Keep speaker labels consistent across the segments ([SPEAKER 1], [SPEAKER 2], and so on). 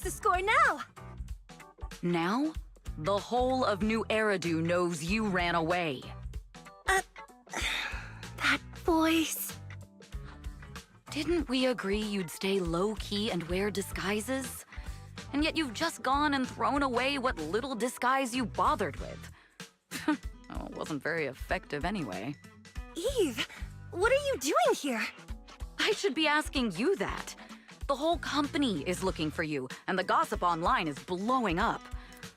[SPEAKER 1] What's the score now?
[SPEAKER 2] Now, the whole of New Eridu knows you ran away.
[SPEAKER 1] That voice...
[SPEAKER 2] Didn't we agree you'd stay low-key and wear disguises? And yet you've just gone and thrown away what little disguise you bothered with. Oh, it wasn't very effective anyway.
[SPEAKER 1] Eve, what are you doing here?
[SPEAKER 2] I should be asking you that. The whole company is looking for you, and the gossip online is blowing up.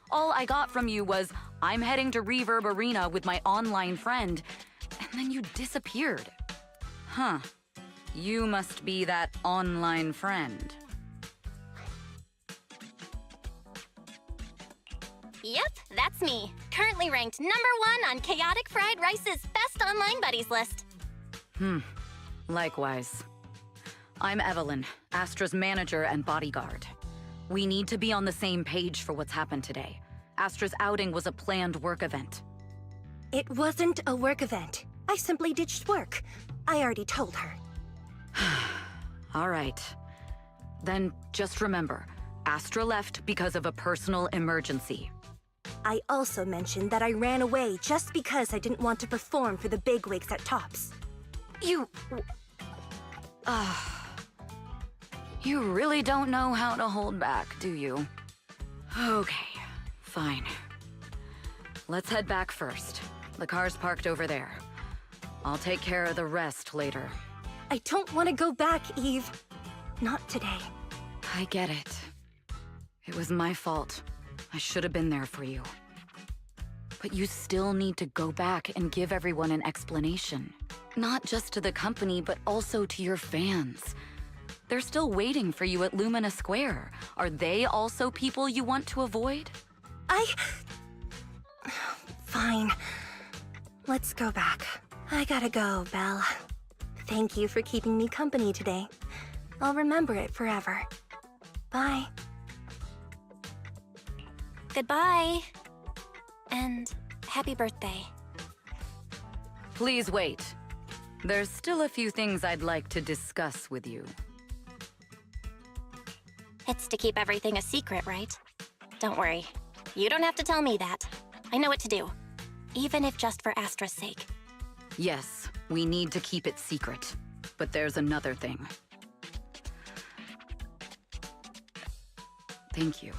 [SPEAKER 2] All I got from you was, I'm heading to Reverb Arena with my online friend, and then you disappeared. Huh. You must be that online friend.
[SPEAKER 3] Yep, that's me. Currently ranked #1 on Chaotic Fried Rice's Best Online Buddies list.
[SPEAKER 2] Likewise. I'm Evelyn, Astra's manager and bodyguard. We need to be on the same page for what's happened today. Astra's outing was a planned work event.
[SPEAKER 1] It wasn't a work event. I simply ditched work. I already told her.
[SPEAKER 2] All right. Then just remember, Astra left because of a personal emergency.
[SPEAKER 1] I also mentioned that I ran away just because I didn't want to perform for the bigwigs at Tops.
[SPEAKER 2] You really don't know how to hold back, do you? Okay, fine. Let's head back first. The car's parked over there. I'll take care of the rest later.
[SPEAKER 1] I don't want to go back, Eve. Not today.
[SPEAKER 2] I get it. It was my fault. I should have been there for you. But you still need to go back and give everyone an explanation. Not just to the company, but also to your fans. They're still waiting for you at Lumina Square. Are they also people you want to avoid?
[SPEAKER 1] Fine. Let's go back. I gotta go, Belle. Thank you for keeping me company today. I'll remember it forever. Bye.
[SPEAKER 3] Goodbye. And happy birthday.
[SPEAKER 2] Please wait. There's still a few things I'd like to discuss with you.
[SPEAKER 3] It's to keep everything a secret, right? Don't worry. You don't have to tell me that. I know what to do. Even if just for Astra's sake.
[SPEAKER 2] Yes, we need to keep it secret. But there's another thing. Thank you.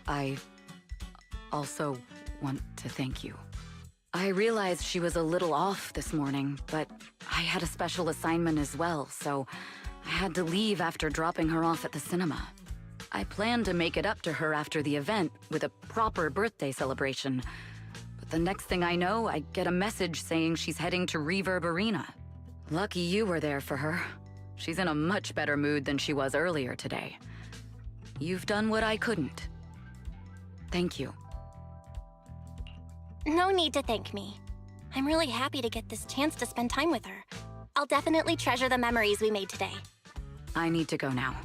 [SPEAKER 2] I also want to thank you. I realized she was a little off this morning, but I had a special assignment as well, so I had to leave after dropping her off at the cinema. I planned to make it up to her after the event with a proper birthday celebration. But the next thing I know, I get a message saying she's heading to Reverb Arena. Lucky you were there for her. She's in a much better mood than she was earlier today. You've done what I couldn't. Thank you.
[SPEAKER 3] No need to thank me. I'm really happy to get this chance to spend time with her. I'll definitely treasure the memories we made today.
[SPEAKER 2] I need to go now.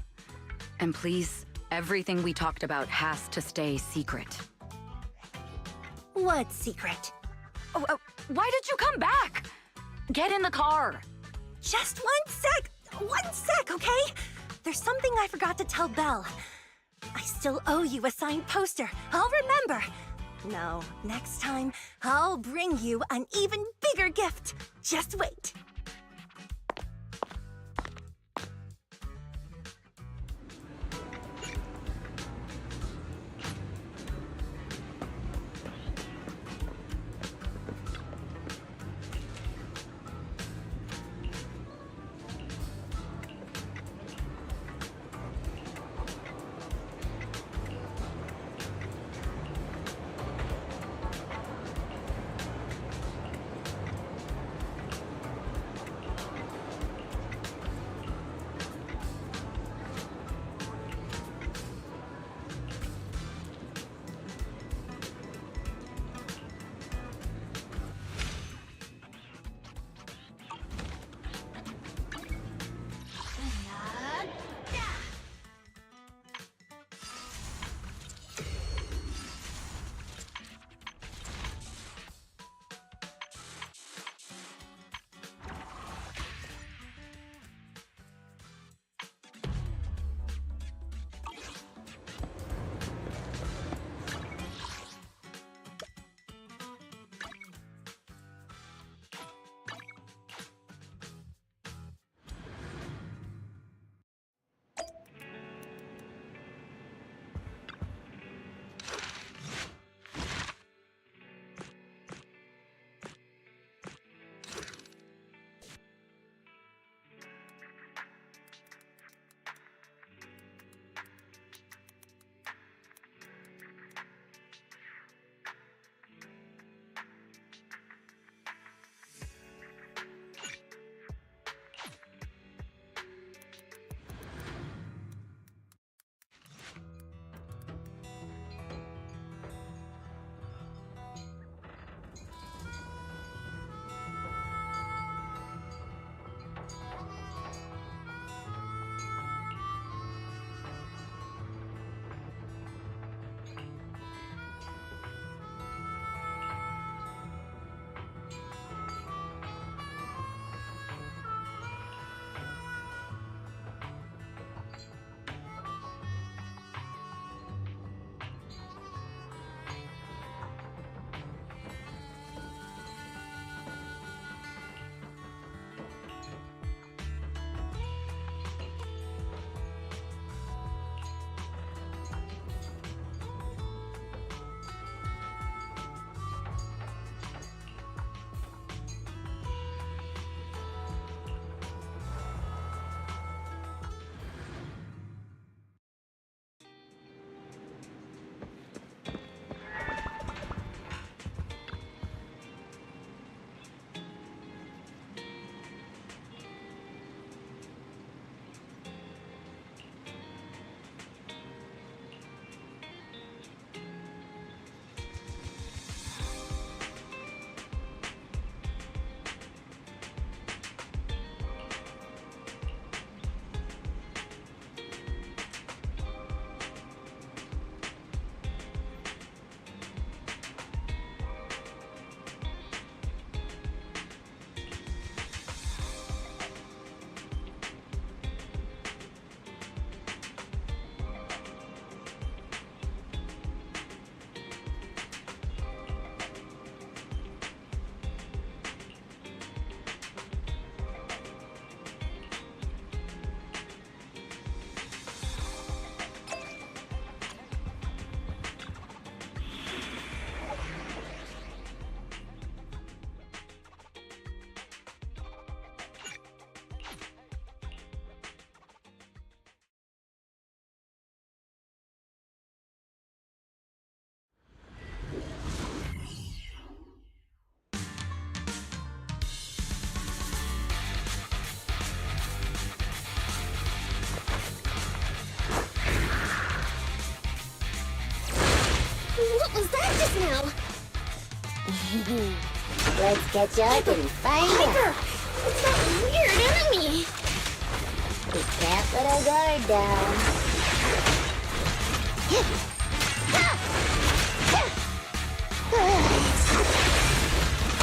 [SPEAKER 2] And please, everything we talked about has to stay secret.
[SPEAKER 1] What secret?
[SPEAKER 2] Why did you come back? Get in the car.
[SPEAKER 1] Just 1 sec! 1 sec, okay? There's something I forgot to tell Belle. I still owe you a signed poster. I'll remember. No, next time, I'll bring you an even bigger gift. Just wait.
[SPEAKER 4] Let's catch up and find out.
[SPEAKER 3] What's that weird enemy?
[SPEAKER 4] We can't let our guard down.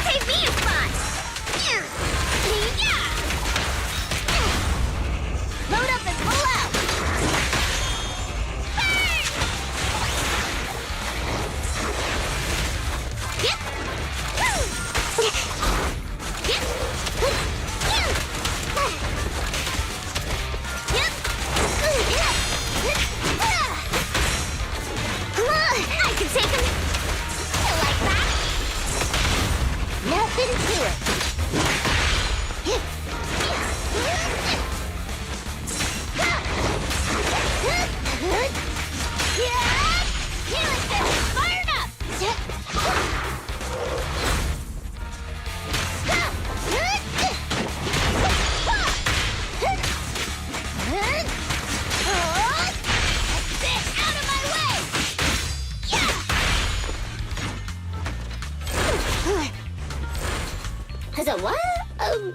[SPEAKER 3] Save me a spot! Load up and pull out! I can take him! Like that?
[SPEAKER 4] Nothing to it.
[SPEAKER 3] Fired up! Out of my way!
[SPEAKER 4] As a what?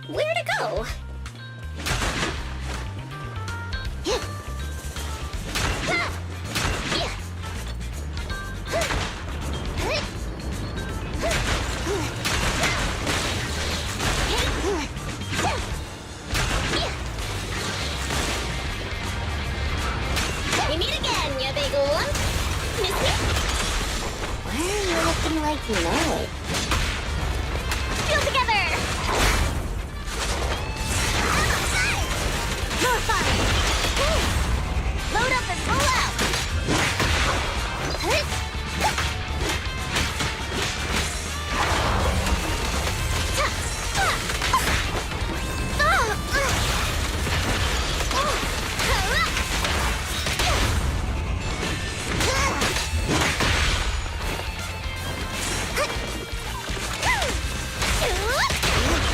[SPEAKER 4] Where to go?
[SPEAKER 3] We meet again, you big one. Miss me?
[SPEAKER 4] Why are you looking like you know it?
[SPEAKER 3] Feel together! More fire! Load up and pull out!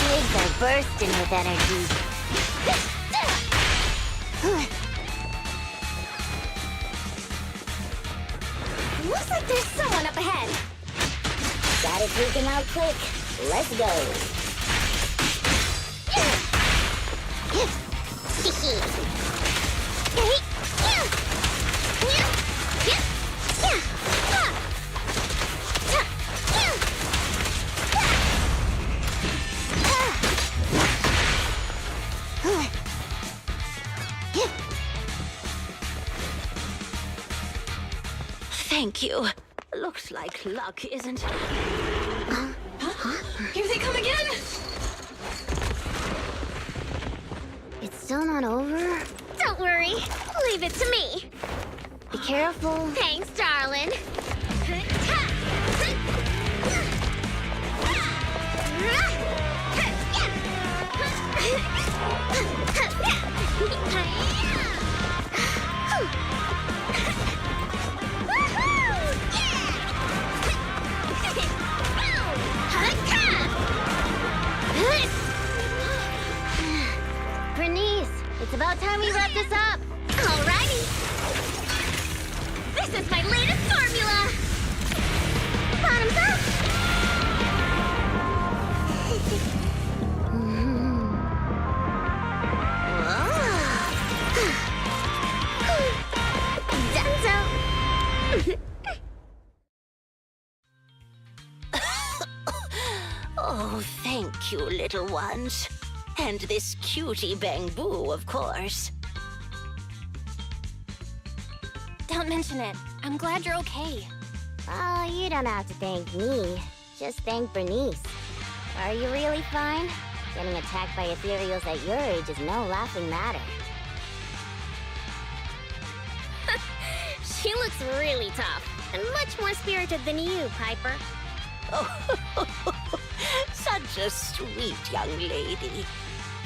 [SPEAKER 4] Kids are bursting with energy.
[SPEAKER 3] Looks like there's someone up ahead.
[SPEAKER 4] Gotta take him out quick. Let's go.
[SPEAKER 1] Thank you. Looks like luck isn't...
[SPEAKER 3] Here they come again!
[SPEAKER 4] It's still not over?
[SPEAKER 3] Don't worry. Leave it to me.
[SPEAKER 4] Be careful.
[SPEAKER 3] Thanks, darling.
[SPEAKER 4] Burnice, it's about time we wrap this up.
[SPEAKER 3] Alrighty. This is my latest formula. Bottoms up. Done.
[SPEAKER 1] Oh, thank you, little ones. And this cutie bamboo, of course.
[SPEAKER 3] Don't mention it. I'm glad you're okay.
[SPEAKER 4] Oh, you don't have to thank me. Just thank Burnice. Are you really fine? Getting attacked by ethereals at your age is no laughing matter.
[SPEAKER 3] She looks really tough and much more spirited than you, Piper.
[SPEAKER 1] Oh, such a sweet young lady.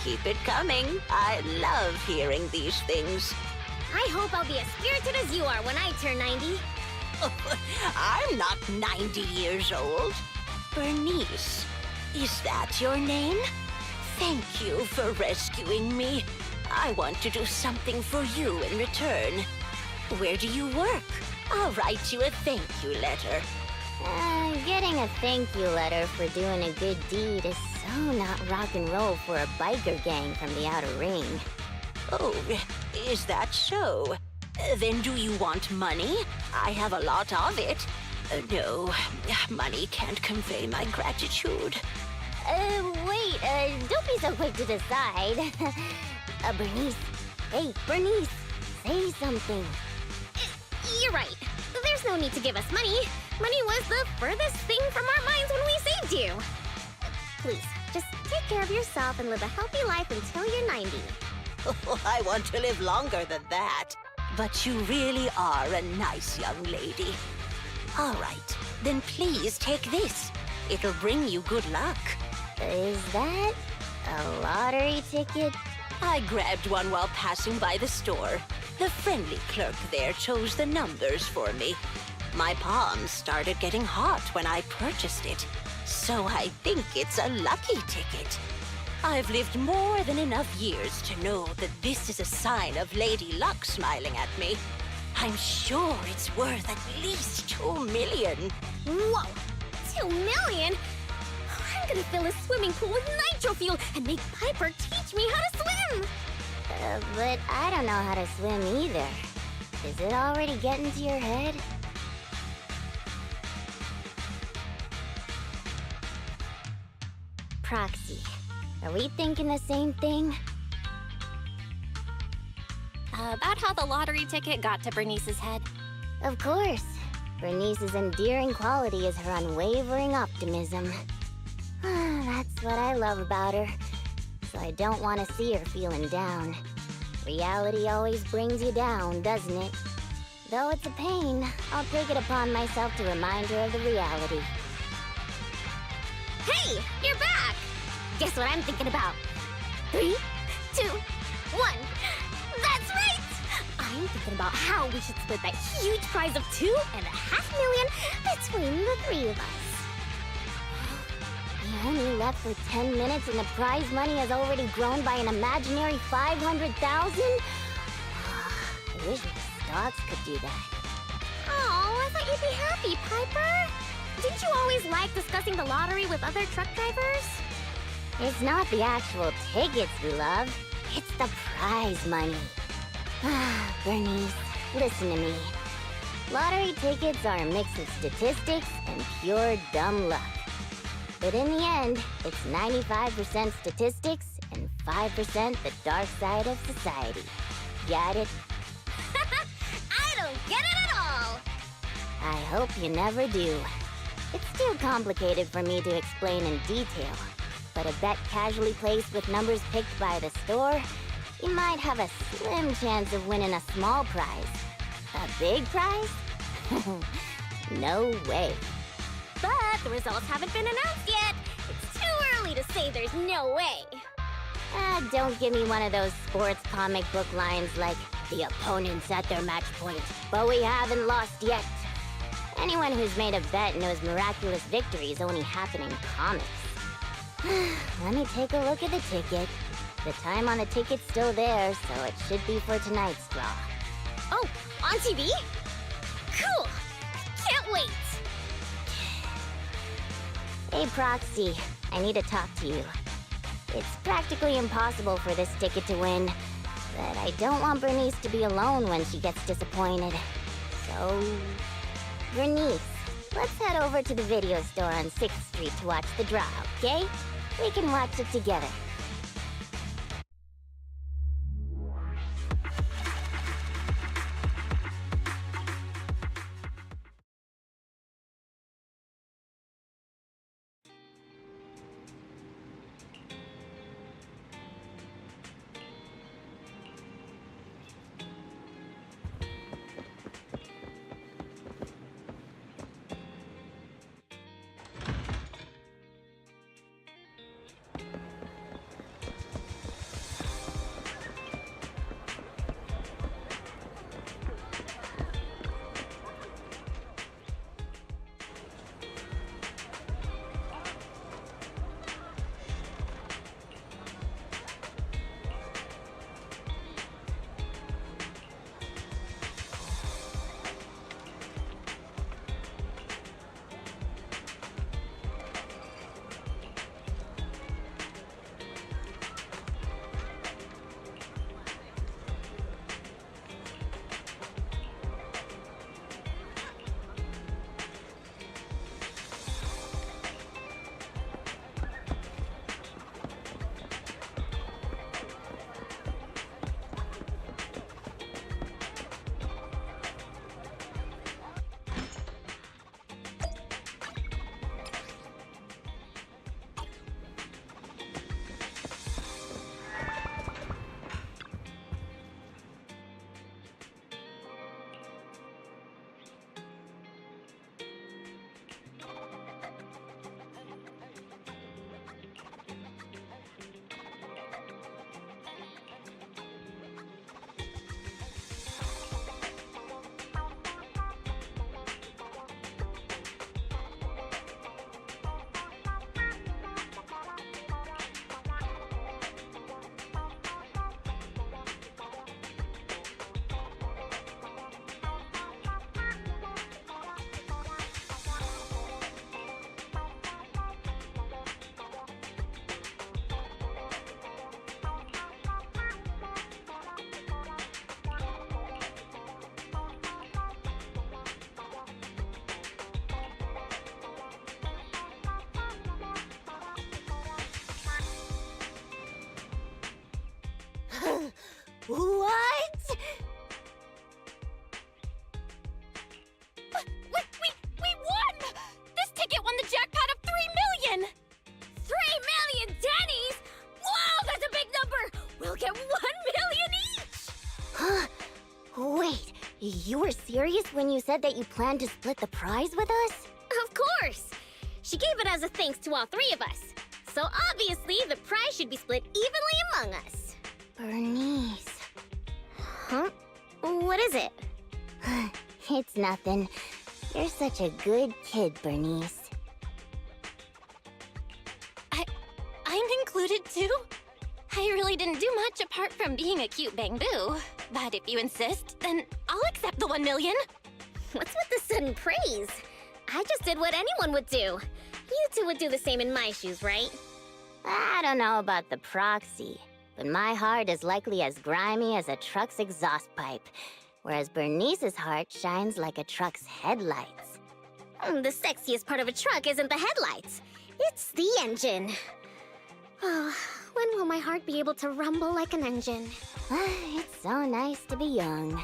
[SPEAKER 1] Keep it coming. I love hearing these things.
[SPEAKER 3] I hope I'll be as spirited as you are when I turn 90.
[SPEAKER 1] I'm not 90 years old. Burnice, is that your name? Thank you for rescuing me. I want to do something for you in return. Where do you work? I'll write you a thank you letter.
[SPEAKER 4] Getting a thank you letter for doing a good deed is so not rock and roll for a biker gang from the outer ring.
[SPEAKER 5] Oh, is that so? Then do you want money? I have a lot of it. No, money can't convey my gratitude.
[SPEAKER 4] Wait, don't be so quick to decide. Burnice. Hey, Burnice, say something.
[SPEAKER 6] You're right. There's no need to give us money. Money was the furthest thing from our minds when we saved you. Please, just take care of yourself and live a healthy life until you're 90.
[SPEAKER 5] Oh, I want to live longer than that. But you really are a nice young lady. All right, then please take this. It'll bring you good luck.
[SPEAKER 4] Is that a lottery ticket?
[SPEAKER 5] I grabbed one while passing by the store. The friendly clerk there chose the numbers for me. My palms started getting hot when I purchased it, so I think it's a lucky ticket. I've lived more than enough years to know that this is a sign of Lady Luck smiling at me. I'm sure it's worth at least 2 million.
[SPEAKER 6] Whoa! 2 million? I'm gonna fill a swimming pool with nitro fuel and make Piper teach me how to swim!
[SPEAKER 4] But I don't know how to swim either. Is it already getting to your head? Proxy, are we thinking the same thing?
[SPEAKER 3] About how the lottery ticket got to Burnice's head.
[SPEAKER 4] Of course. Burnice's endearing quality is her unwavering optimism. That's what I love about her. So I don't want to see her feeling down. Reality always brings you down, doesn't it? Though it's a pain, I'll take it upon myself to remind her of the reality.
[SPEAKER 6] Hey, you're back! Guess what I'm thinking about? 3, 2, 1. That's right! I'm thinking about how we should split that huge prize of $2.5 million between the 3 of us.
[SPEAKER 4] We only left for 10 minutes and the prize money has already grown by an imaginary 500,000? I wish my stocks could do that.
[SPEAKER 6] Oh, I thought you'd be happy, Piper. Didn't you always like discussing the lottery with other truck drivers?
[SPEAKER 4] It's not the actual tickets we love, it's the prize money. Burnice, listen to me. Lottery tickets are a mix of statistics and pure dumb luck. But in the end, it's 95% statistics and 5% the dark side of society. Got it?
[SPEAKER 6] I don't get it at all!
[SPEAKER 4] I hope you never do. It's too complicated for me to explain in detail, but a bet casually placed with numbers picked by the store, you might have a slim chance of winning a small prize. A big prize? No way.
[SPEAKER 6] But the results haven't been announced yet. It's too early to say there's no way.
[SPEAKER 4] Don't give me one of those sports comic book lines like, the opponent's at their match point, but we haven't lost yet. Anyone who's made a bet knows miraculous victories only happen in comics. Let me take a look at the ticket. The time on the ticket's still there, so it should be for tonight's draw.
[SPEAKER 6] Oh, on TV? Cool! Can't wait!
[SPEAKER 4] Hey, Proxy, I need to talk to you. It's practically impossible for this ticket to win, but I don't want Burnice to be alone when she gets disappointed. So, Burnice, let's head over to the video store on 6th Street to watch the draw, okay? We can watch it together.
[SPEAKER 6] What? We won! This ticket won the jackpot of 3 million! 3 million Denny's? Whoa, that's a big number! We'll get 1 million each! Huh? Wait, you were serious when you said that you planned to split the prize with us? Of course! She gave it as a thanks to all 3 of us. So obviously, the prize should be split evenly among us. Burnice. Huh? What is it?
[SPEAKER 4] It's nothing. You're such a good kid, Burnice.
[SPEAKER 3] I'm included too? I really didn't do much apart from being a cute bamboo. But if you insist, then I'll accept the 1 million.
[SPEAKER 6] What's with the sudden praise? I just did what anyone would do. You two would do the same in my shoes, right?
[SPEAKER 4] I don't know about the proxy, but my heart is likely as grimy as a truck's exhaust pipe, whereas Burnice's heart shines like a truck's headlights.
[SPEAKER 6] The sexiest part of a truck isn't the headlights. It's the engine. Oh, when will my heart be able to rumble like an engine?
[SPEAKER 4] It's so nice to be young.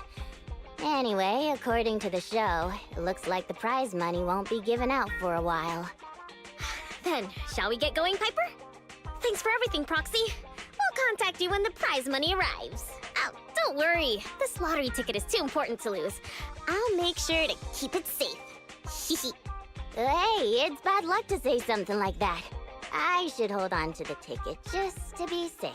[SPEAKER 4] Anyway, according to the show, it looks like the prize money won't be given out for a while.
[SPEAKER 6] Then, shall we get going, Piper? Thanks for everything, Proxy. We'll contact you when the prize money arrives. Oh, don't worry. This lottery ticket is too important to lose. I'll make sure to keep it safe.
[SPEAKER 4] Hey, it's bad luck to say something like that. I should hold on to the ticket just to be safe.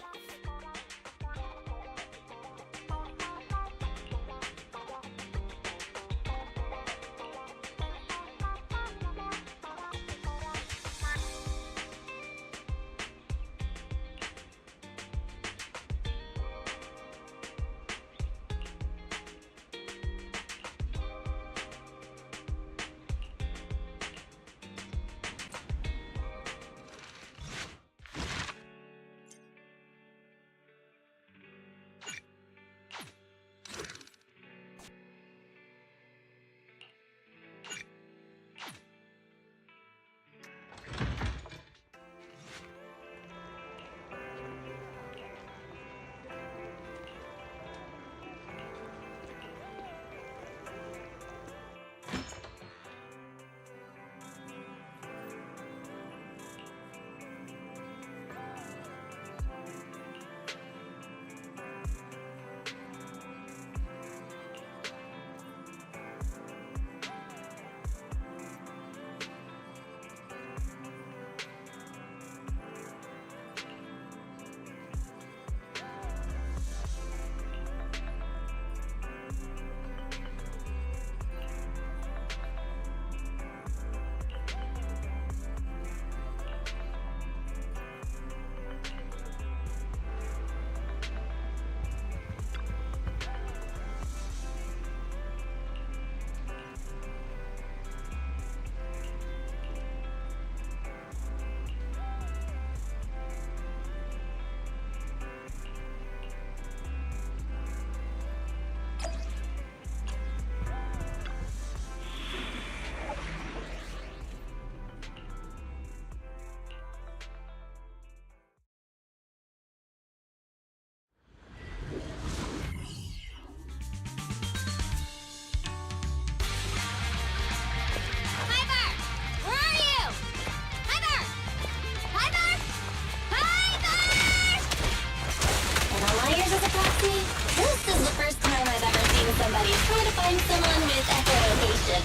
[SPEAKER 3] This is the first time I've ever seen somebody try to find someone with echolocation.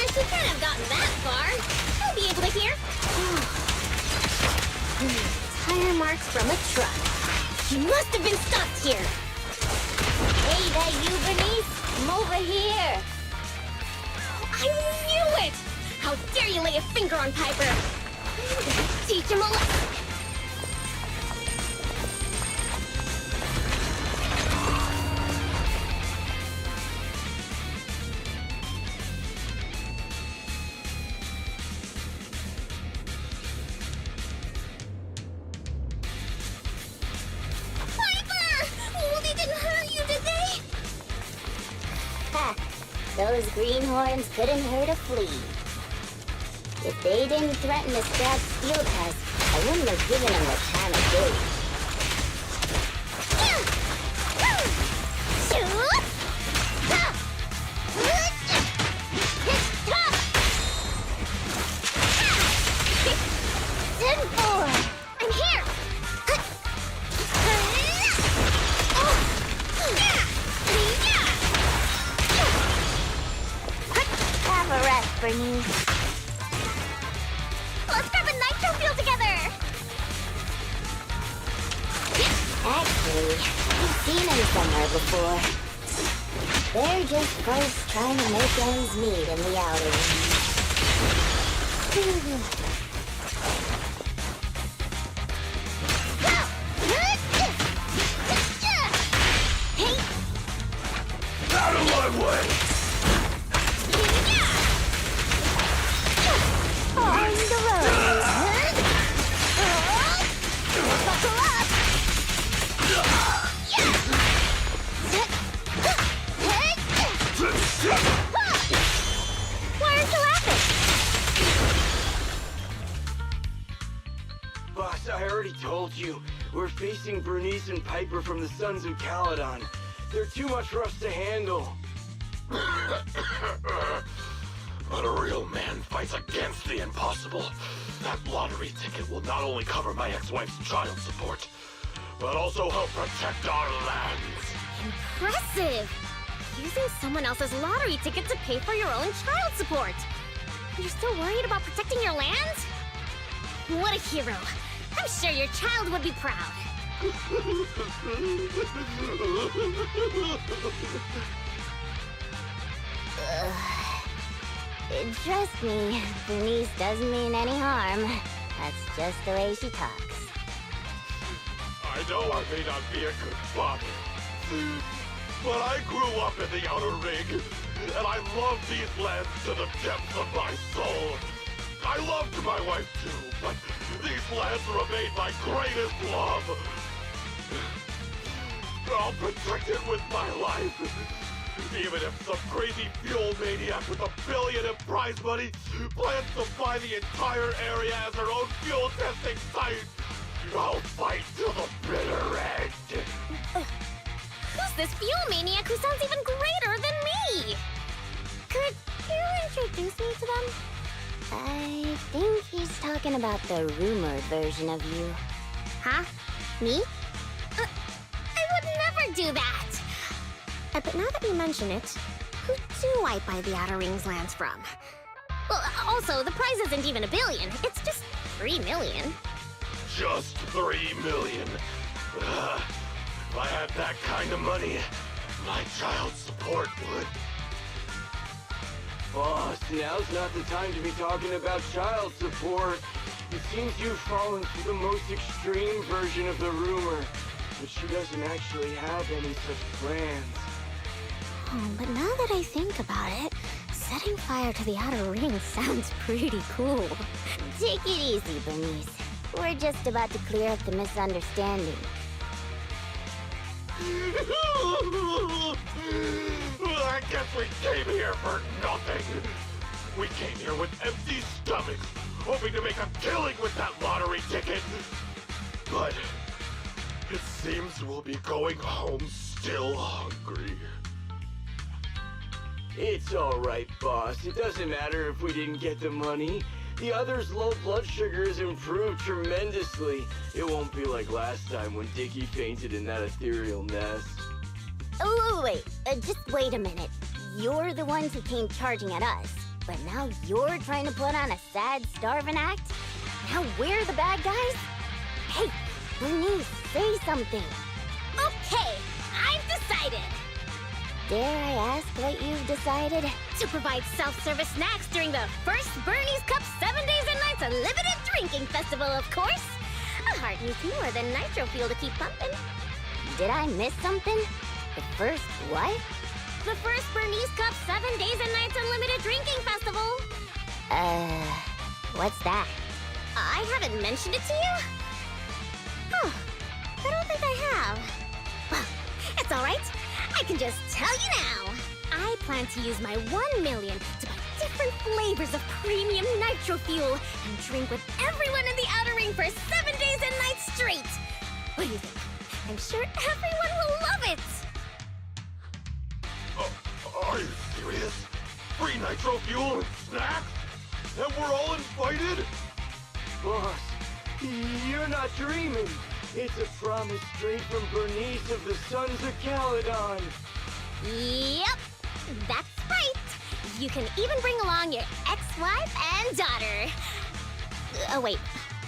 [SPEAKER 6] She can't have gotten that far. I'll be able to hear. Tire marks from a truck. She must have been stopped here.
[SPEAKER 4] Hey, that you, Burnice? Come over here.
[SPEAKER 6] I knew it! How dare you lay a finger on Piper? I'm gonna teach him a lesson.
[SPEAKER 4] Those greenhorns couldn't hurt a flea. If they didn't threaten to scratch steel test, I wouldn't have given them the time of day. Burnice.
[SPEAKER 6] Let's grab a nitro fuel together!
[SPEAKER 4] Actually, I've seen them somewhere before. They're just folks trying to make ends meet in the outer rings.
[SPEAKER 7] Out of my way!
[SPEAKER 4] On the road. Buckle up.
[SPEAKER 6] Why aren't you laughing?
[SPEAKER 7] Boss, I already told you. We're facing Burnice and Piper from the Sons of Caledon. They're too much for us to handle.
[SPEAKER 8] But a real man fights against the impossible. That lottery ticket will not only cover my ex-wife's child support, but also help protect our lands.
[SPEAKER 6] Impressive! Using someone else's lottery ticket to pay for your own child support. You're still worried about protecting your land? What a hero. I'm sure your child would be proud.
[SPEAKER 4] Trust me, Burnice doesn't mean any harm. That's just the way she talks.
[SPEAKER 8] I know I may not be a good father, but I grew up in the Outer Ring, and I love these lands to the depths of my soul. I loved my wife too, but these lands remain my greatest love. I'll protect it with my life. Even if some crazy fuel maniac with $1 billion in prize money plans to buy the entire area as their own fuel testing site, I'll fight till the bitter end.
[SPEAKER 6] Who's this fuel maniac who sounds even greater than me? Could you introduce me to them?
[SPEAKER 4] I think he's talking about the rumored version of you.
[SPEAKER 6] Huh? Me? I would never do that! But now that you mention it, who do I buy the Outer Rings lands from? Well, also, the prize isn't even $1 billion. It's just 3 million.
[SPEAKER 8] Just 3 million. If I had that kind of money, my child support would.
[SPEAKER 7] Boss, now's not the time to be talking about child support. It seems you've fallen for the most extreme version of the rumor, but she doesn't actually have any such plans.
[SPEAKER 6] But now that I think about it, setting fire to the Outer Ring sounds pretty cool.
[SPEAKER 4] Take it easy, Burnice. We're just about to clear up the misunderstanding.
[SPEAKER 8] I guess we came here for nothing. We came here with empty stomachs, hoping to make a killing with that lottery ticket. But it seems we'll be going home still hungry.
[SPEAKER 7] It's alright, boss. It doesn't matter if we didn't get the money. The other's low blood sugar has improved tremendously. It won't be like last time when Dickie fainted in that ethereal nest.
[SPEAKER 4] Oh, wait. Just wait a minute. You're the ones who came charging at us. But now you're trying to put on a sad, starving act? Now we're the bad guys? Hey, Burnice, say something.
[SPEAKER 6] Okay, I've decided!
[SPEAKER 4] Dare I ask what you've decided?
[SPEAKER 6] To provide self-service snacks during the first Burnice Cup 7 Days and Nights Unlimited Drinking Festival, of course! A heart needs more than nitro fuel to keep pumping.
[SPEAKER 4] Did I miss something? The first what?
[SPEAKER 6] The first Burnice Cup 7 Days and Nights Unlimited Drinking Festival!
[SPEAKER 4] What's that?
[SPEAKER 6] I haven't mentioned it to you? Huh, I don't think I have. Well, it's alright. I can just tell you now. I plan to use my 1 million to buy different flavors of premium nitro fuel and drink with everyone in the Outer Ring for 7 days and nights straight. What do you think? I'm sure everyone will love it.
[SPEAKER 8] Are you serious? Free nitro fuel and snacks? And we're all invited?
[SPEAKER 7] Boss, you're not dreaming. It's a promise straight from Burnice of the Sons of Caledon.
[SPEAKER 6] Yep, that's right. You can even bring along your ex-wife and daughter. Oh, wait.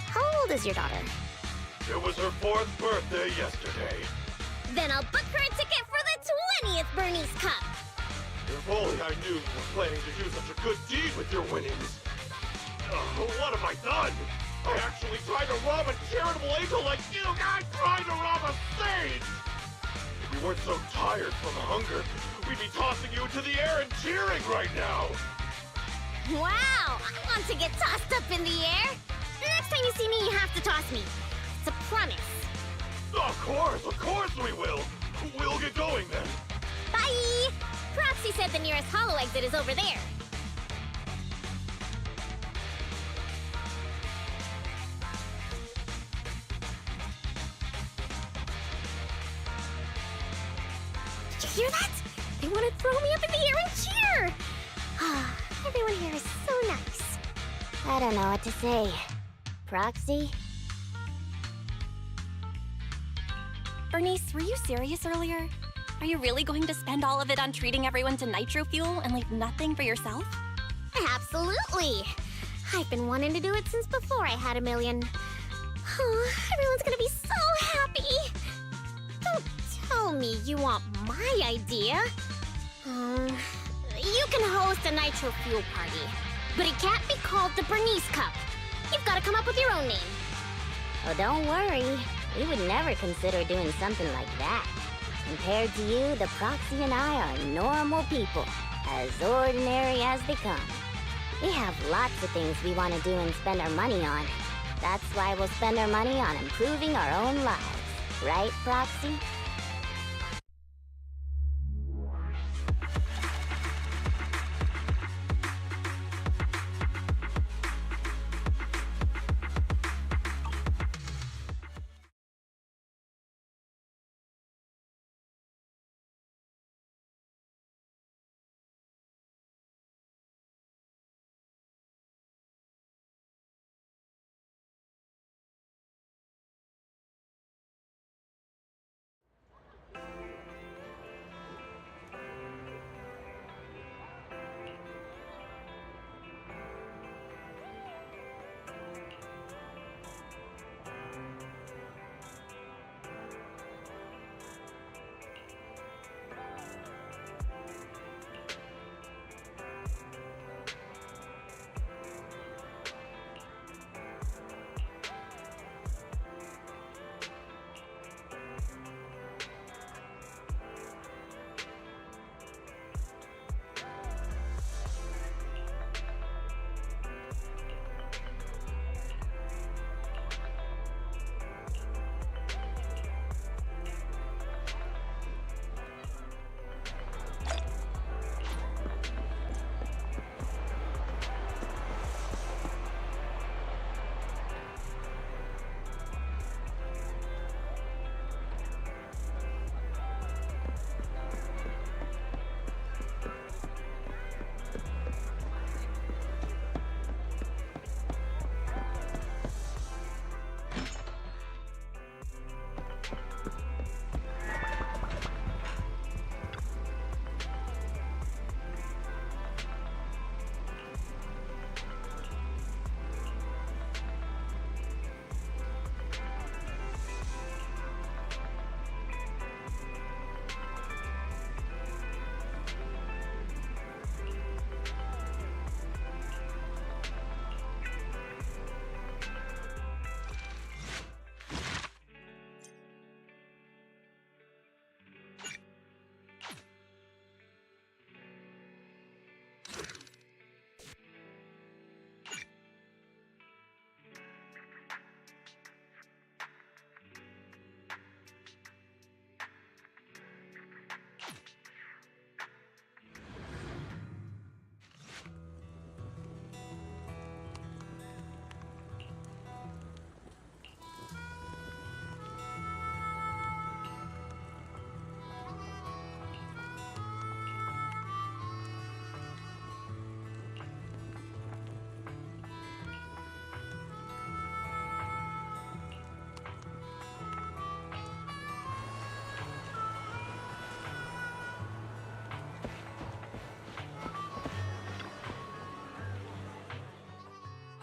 [SPEAKER 6] How old is your daughter?
[SPEAKER 8] It was her 4th birthday yesterday.
[SPEAKER 6] Then I'll book her a ticket for the 20th Burnice Cup.
[SPEAKER 8] If only I knew you were planning to do such a good deed with your winnings. What have I done? I actually tried to rob a charitable angel like you guys tried to rob a sage! If we weren't so tired from hunger, we'd be tossing you into the air and cheering right now!
[SPEAKER 6] Wow, I want to get tossed up in the air. Next time you see me, you have to toss me. It's a promise.
[SPEAKER 8] Of course we will! We'll get going then.
[SPEAKER 6] Bye! Proxy said the nearest hollow exit is over there. Did you hear that? They want to throw me up in the air and cheer! Everyone here is so nice.
[SPEAKER 4] I don't know what to say. Proxy?
[SPEAKER 3] Burnice, were you serious earlier? Are you really going to spend all of it on treating everyone to nitro fuel and leave nothing for yourself?
[SPEAKER 6] Absolutely! I've been wanting to do it since before I had a million. Oh, everyone's gonna be so happy! Don't tell me you want my idea. You can host a nitro fuel party, but it can't be called the Burnice Cup. You've got to come up with your own name.
[SPEAKER 4] Oh, don't worry. We would never consider doing something like that. Compared to you, the Proxy and I are normal people, as ordinary as they come. We have lots of things we want to do and spend our money on. That's why we'll spend our money on improving our own lives. Right, Proxy?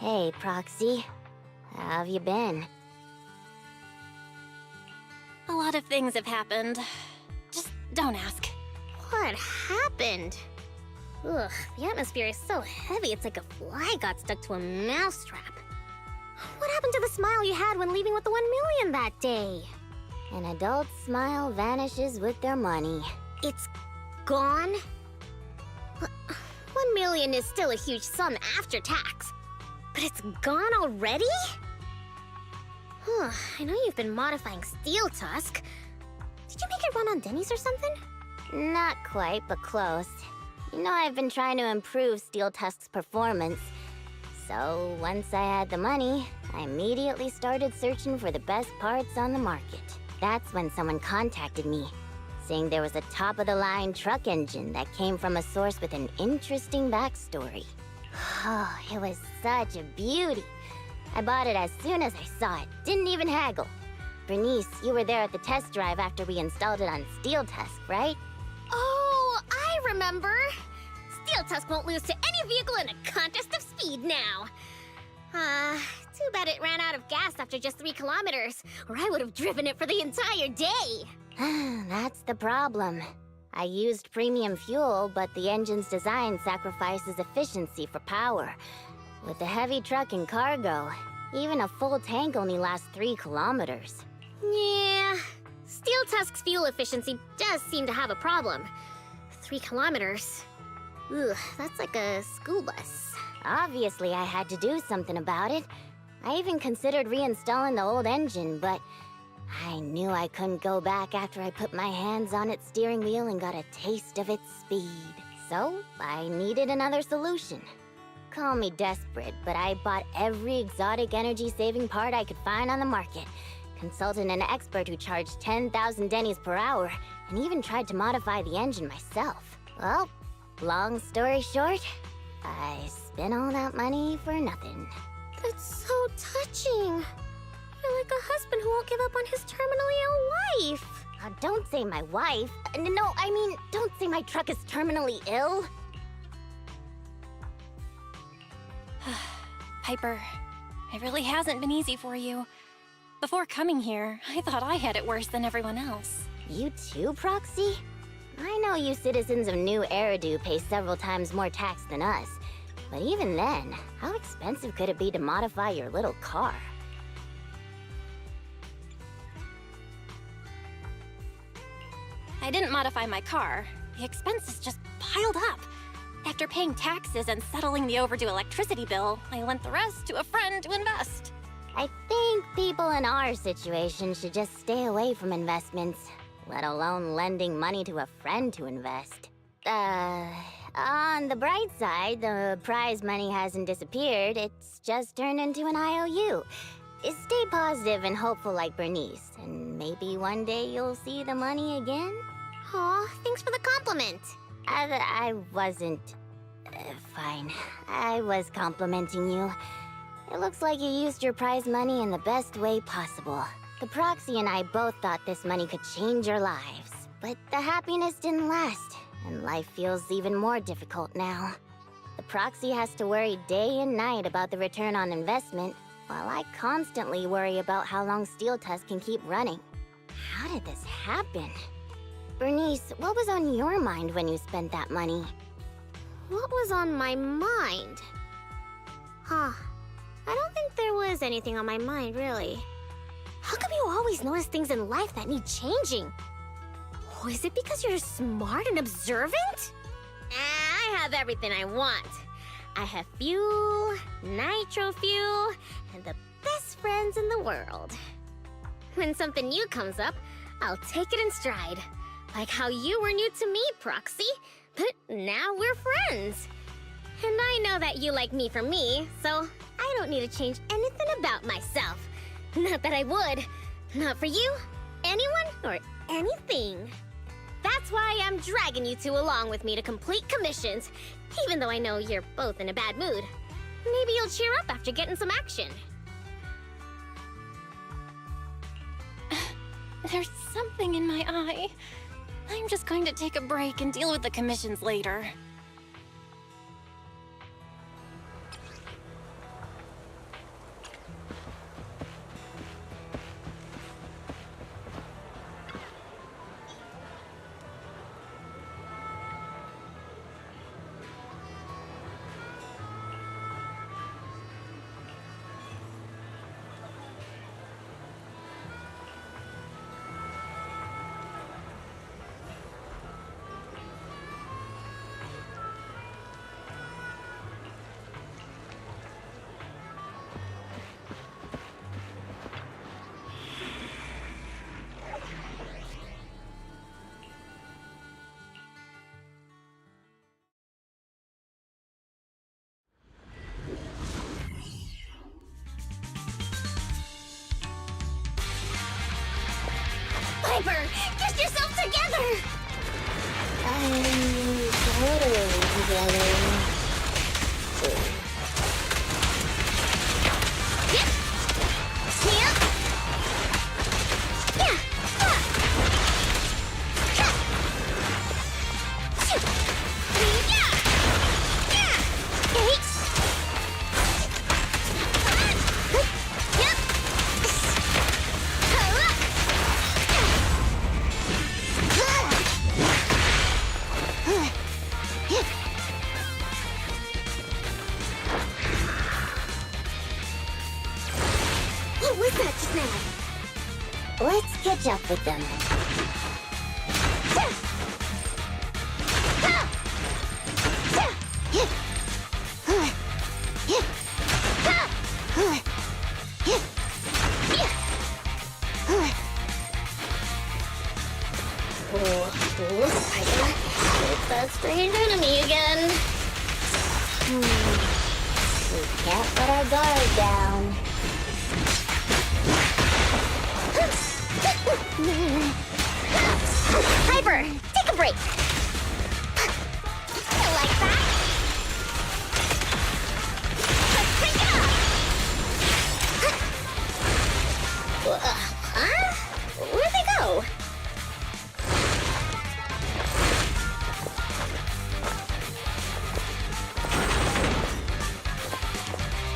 [SPEAKER 4] Hey, Proxy. How have you been?
[SPEAKER 3] A lot of things have happened. Just don't ask.
[SPEAKER 6] What happened? Ugh, the atmosphere is so heavy it's like a fly got stuck to a mousetrap. What happened to the smile you had when leaving with the 1 million that day?
[SPEAKER 4] An adult's smile vanishes with their money.
[SPEAKER 6] It's gone? 1 million is still a huge sum after tax. But it's gone already? I know you've been modifying Steel Tusk. Did you make it run on Denny's or something?
[SPEAKER 4] Not quite, but close. You know, I've been trying to improve Steel Tusk's performance. So, once I had the money, I immediately started searching for the best parts on the market. That's when someone contacted me, saying there was a top-of-the-line truck engine that came from a source with an interesting backstory. Oh, it was such a beauty. I bought it as soon as I saw it, didn't even haggle. Burnice, you were there at the test drive after we installed it on Steel Tusk, right?
[SPEAKER 6] Oh, I remember! Steel Tusk won't lose to any vehicle in a contest of speed now. Too bad it ran out of gas after just 3 kilometers, or I would have driven it for the entire day.
[SPEAKER 4] That's the problem. I used premium fuel, but the engine's design sacrifices efficiency for power. With the heavy truck and cargo, even a full tank only lasts 3 kilometers.
[SPEAKER 6] Yeah, Steel Tusk's fuel efficiency does seem to have a problem. 3 kilometers. Ugh, that's like a school bus.
[SPEAKER 4] Obviously, I had to do something about it. I even considered reinstalling the old engine, but I knew I couldn't go back after I put my hands on its steering wheel and got a taste of its speed. So, I needed another solution. Call me desperate, but I bought every exotic energy-saving part I could find on the market, consulted an expert who charged 10,000 Denny's per hour, and even tried to modify the engine myself. Well, long story short, I spent all that money for nothing.
[SPEAKER 6] That's so touching. You're like a husband who won't give up on his terminally ill wife.
[SPEAKER 4] Don't say my wife. No, I mean, don't say my truck is terminally ill.
[SPEAKER 3] Piper, it really hasn't been easy for you. Before coming here, I thought I had it worse than everyone else.
[SPEAKER 4] You too, Proxy? I know you citizens of New Eridu pay several times more tax than us. But even then, how expensive could it be to modify your little car?
[SPEAKER 3] I didn't modify my car. The expenses just piled up. After paying taxes and settling the overdue electricity bill, I lent the rest to a friend to invest.
[SPEAKER 4] I think people in our situation should just stay away from investments, let alone lending money to a friend to invest. On the bright side, the prize money hasn't disappeared, it's just turned into an IOU. Stay positive and hopeful like Burnice, and maybe one day you'll see the money again?
[SPEAKER 6] Aw, thanks for the compliment.
[SPEAKER 4] I wasn't... fine. I was complimenting you. It looks like you used your prize money in the best way possible. The Proxy and I both thought this money could change your lives. But the happiness didn't last, and life feels even more difficult now. The Proxy has to worry day and night about the return on investment, while I constantly worry about how long Steel Tusk can keep running. How did this happen? Burnice, what was on your mind when you spent that money?
[SPEAKER 6] What was on my mind? I don't think there was anything on my mind, really. How come you always notice things in life that need changing? Oh, is it because you're smart and observant? I have everything I want. I have fuel, nitro fuel, and the best friends in the world. When something new comes up, I'll take it in stride. Like how you were new to me, Proxy, but now we're friends. And I know that you like me for me, so I don't need to change anything about myself. Not that I would. Not for you, anyone, or anything. That's why I'm dragging you two along with me to complete commissions, even though I know you're both in a bad mood. Maybe you'll cheer up after getting some action.
[SPEAKER 3] There's something in my eye. I'm just going to take a break and deal with the commissions later.
[SPEAKER 6] together!
[SPEAKER 4] I'm totally together.
[SPEAKER 6] Yep! Yep! Yeah! Ha! Ha! Shoot! Yeah! Yeah! Hey! Yep! Hurrah! What was that just now?
[SPEAKER 4] Let's catch up with them.
[SPEAKER 6] It's that strange enemy again.
[SPEAKER 4] We can't put our guard down.
[SPEAKER 6] Piper, take a break. I like that. Let's crank it up. Huh? Where'd they go?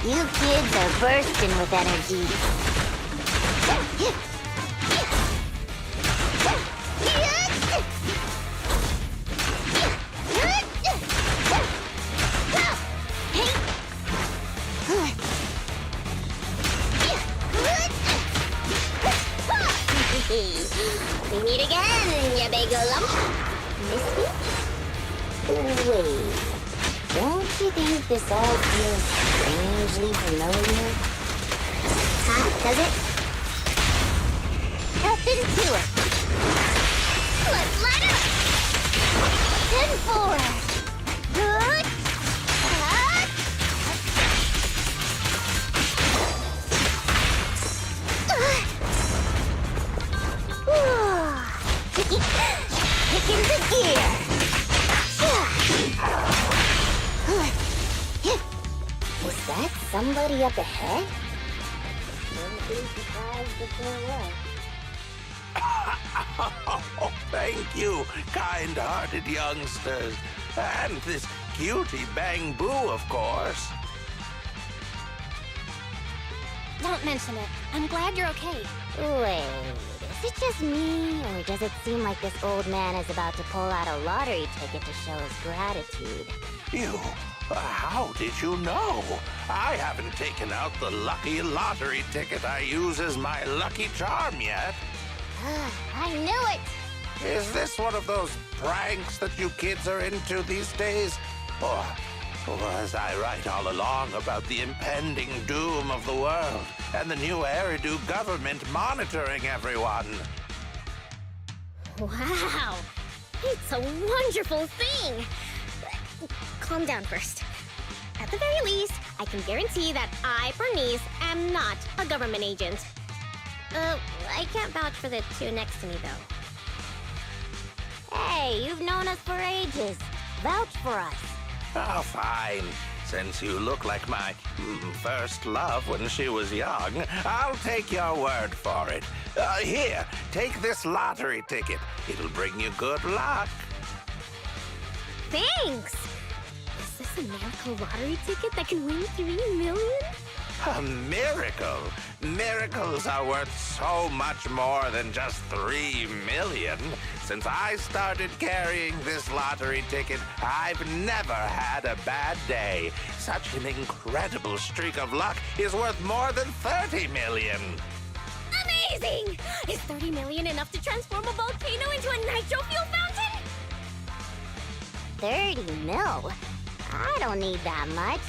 [SPEAKER 4] You kids are bursting with energy.
[SPEAKER 6] We meet again, you big lump.
[SPEAKER 4] Miss me? Wait. Don't you think this all feels strangely familiar?
[SPEAKER 6] Does it?
[SPEAKER 4] Nothing to it.
[SPEAKER 6] Let's light it up.
[SPEAKER 4] 10-4. Good.
[SPEAKER 6] Kick into gear.
[SPEAKER 4] Is that somebody up ahead? Wouldn't be surprised if there was.
[SPEAKER 8] Oh, thank you, kind-hearted youngsters. And this cutie Bang Boo, of course.
[SPEAKER 3] Don't mention it. I'm glad you're okay.
[SPEAKER 4] Wait, is it just me, or does it seem like this old man is about to pull out a lottery ticket to show his gratitude?
[SPEAKER 8] You, how did you know? I haven't taken out the lucky lottery ticket I use as my lucky charm yet.
[SPEAKER 4] I knew it!
[SPEAKER 8] Is this one of those pranks that you kids are into these days? Or was I right all along about the impending doom of the world and the new Eridu government monitoring everyone?
[SPEAKER 6] Wow, it's a wonderful thing. Calm down first. At the very least, I can guarantee that I, Burnice, am not a government agent. I can't vouch for the two next to me, though.
[SPEAKER 4] Hey, you've known us for ages. Vouch for us.
[SPEAKER 8] Oh, fine. Since you look like my first love when she was young, I'll take your word for it. Here, take this lottery ticket. It'll bring you good luck.
[SPEAKER 6] Thanks! Is this a miracle lottery ticket that can win 3 million?
[SPEAKER 8] A miracle? Miracles are worth so much more than just 3 million. Since I started carrying this lottery ticket, I've never had a bad day. Such an incredible streak of luck is worth more than 30 million.
[SPEAKER 6] Amazing! Is 30 million enough to transform a volcano into a nitro fuel fountain?
[SPEAKER 4] 30 mil? I don't need that much.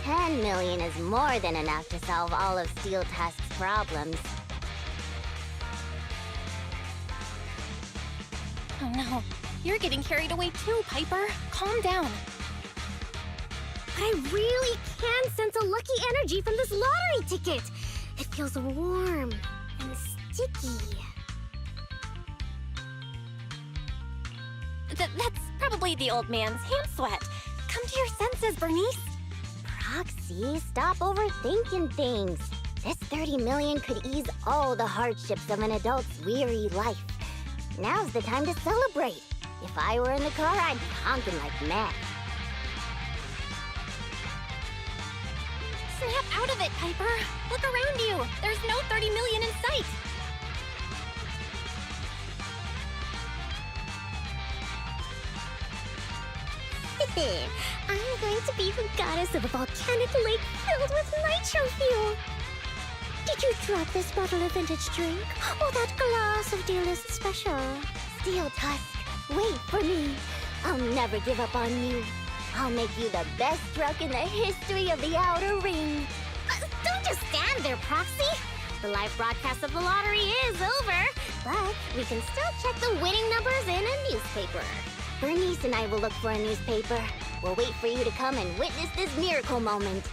[SPEAKER 4] 10 million is more than enough to solve all of Steel Tusk's problems.
[SPEAKER 3] Oh no, you're getting carried away too, Piper. Calm down.
[SPEAKER 6] But I really can sense a lucky energy from this lottery ticket. It feels warm and sticky.
[SPEAKER 3] That's probably the old man's hand sweat. Come to your senses, Burnice.
[SPEAKER 4] Proxy, stop overthinking things. This 30 million could ease all the hardships of an adult's weary life. Now's the time to celebrate. If I were in the car, I'd be honking like mad.
[SPEAKER 3] Snap out of it, Piper. Look around you. There's no 30 million in sight.
[SPEAKER 6] I'm going to be the goddess of a volcanic lake filled with nitro fuel. Did you drop this bottle of vintage drink? Or that glass of dearest special?
[SPEAKER 4] Steel Tusk, wait for me. I'll never give up on you. I'll make you the best truck in the history of the Outer Ring.
[SPEAKER 6] Don't just stand there, Proxy. The live broadcast of the lottery is over, but we can still check the winning numbers in a newspaper.
[SPEAKER 4] Burnice and I will look for a newspaper. We'll wait for you to come and witness this miracle moment.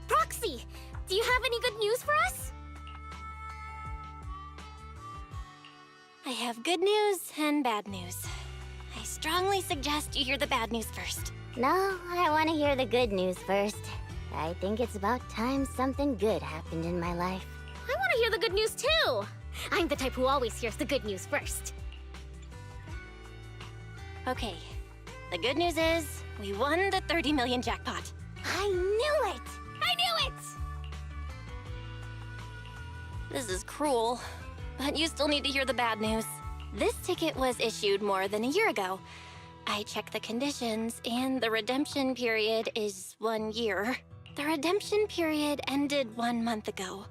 [SPEAKER 6] Proxy, do you have any good news for us?
[SPEAKER 3] I have good news and bad news. I strongly suggest you hear the bad news first.
[SPEAKER 4] No, I want to hear the good news first. I think it's about time something good happened in my life.
[SPEAKER 6] I want to hear the good news too. I'm the type who always hears the good news first.
[SPEAKER 3] Okay, the good news is we won the 30 million jackpot.
[SPEAKER 4] I knew it!
[SPEAKER 6] I knew it!
[SPEAKER 3] This is cruel, but you still need to hear the bad news. This ticket was issued more than a year ago. I checked the conditions, and the redemption period is 1 year. The redemption period ended 1 month ago,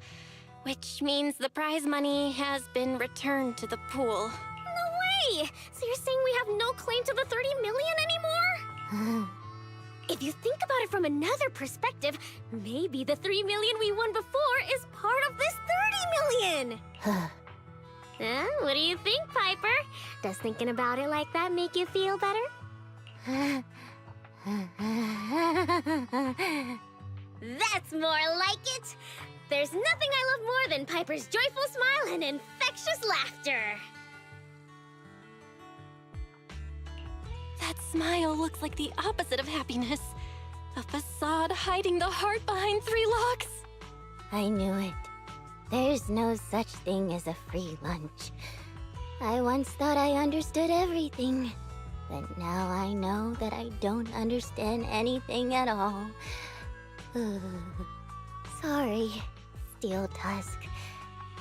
[SPEAKER 3] which means the prize money has been returned to the pool.
[SPEAKER 6] No way! So you're saying we have no claim to the 30 million anymore? If you think about it from another perspective, maybe the 3 million we won before is part of this 30 million! What do you think, Piper? Does thinking about it like that make you feel better? That's more like it! There's nothing I love more than Piper's joyful smile and infectious laughter!
[SPEAKER 3] That smile looks like the opposite of happiness. A facade hiding the heart behind 3 locks.
[SPEAKER 4] I knew it. There's no such thing as a free lunch. I once thought I understood everything, but now I know that I don't understand anything at all. Sorry, Steel Tusk.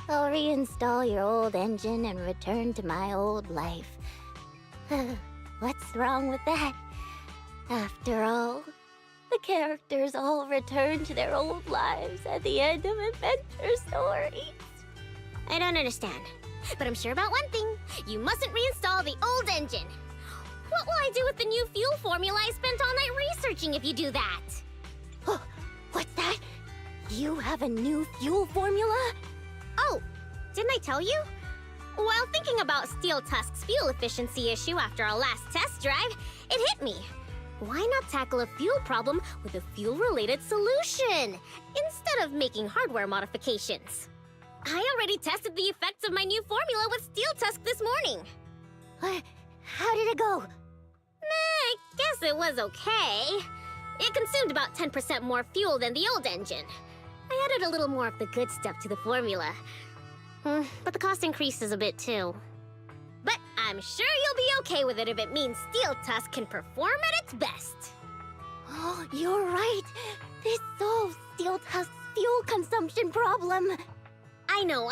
[SPEAKER 4] I'll reinstall your old engine and return to my old life. What's wrong with that? After all, the characters all return to their old lives at the end of adventure stories.
[SPEAKER 6] I don't understand, but I'm sure about one thing. You mustn't reinstall the old engine. What will I do with the new fuel formula I spent all night researching if you do that?
[SPEAKER 4] Oh, what's that? You have a new fuel formula?
[SPEAKER 6] Oh, didn't I tell you? While thinking about Steel Tusk's fuel efficiency issue after our last test drive, it hit me. Why not tackle a fuel problem with a fuel-related solution, instead of making hardware modifications? I already tested the effects of my new formula with Steel Tusk this morning.
[SPEAKER 4] How did it go?
[SPEAKER 6] I guess it was okay. It consumed about 10% more fuel than the old engine. I added a little more of the good stuff to the formula. But the cost increases a bit too. But I'm sure you'll be okay with it if it means Steel Tusk can perform at its best.
[SPEAKER 4] Oh, you're right. This solves Steel Tusk's fuel consumption problem.
[SPEAKER 6] I know.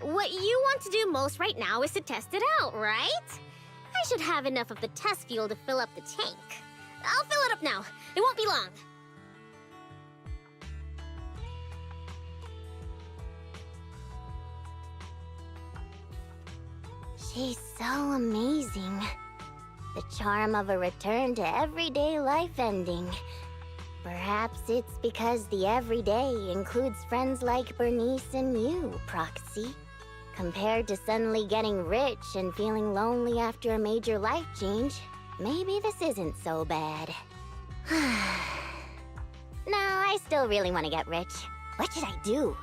[SPEAKER 6] What you want to do most right now is to test it out, right? I should have enough of the test fuel to fill up the tank. I'll fill it up now. It won't be long.
[SPEAKER 4] She's so amazing. The charm of a return to everyday life ending. Perhaps it's because the everyday includes friends like Burnice and you, Proxy. Compared to suddenly getting rich and feeling lonely after a major life change, maybe this isn't so bad. No, I still really want to get rich. What should I do?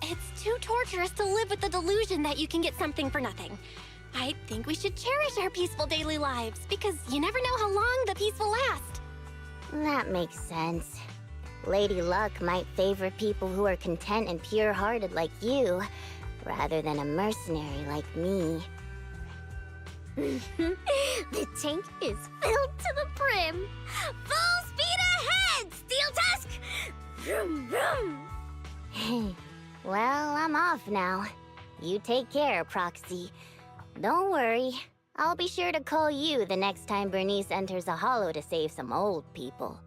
[SPEAKER 3] It's too torturous to live with the delusion that you can get something for nothing. I think we should cherish our peaceful daily lives, because you never know how long the peace will last.
[SPEAKER 4] That makes sense. Lady Luck might favor people who are content and pure-hearted like you, rather than a mercenary like me.
[SPEAKER 6] The tank is filled to the brim. Full speed ahead, Steel Tusk! Vroom, vroom.
[SPEAKER 4] Well, I'm off now. You take care, Proxy. Don't worry. I'll be sure to call you the next time Burnice enters a hollow to save some old people.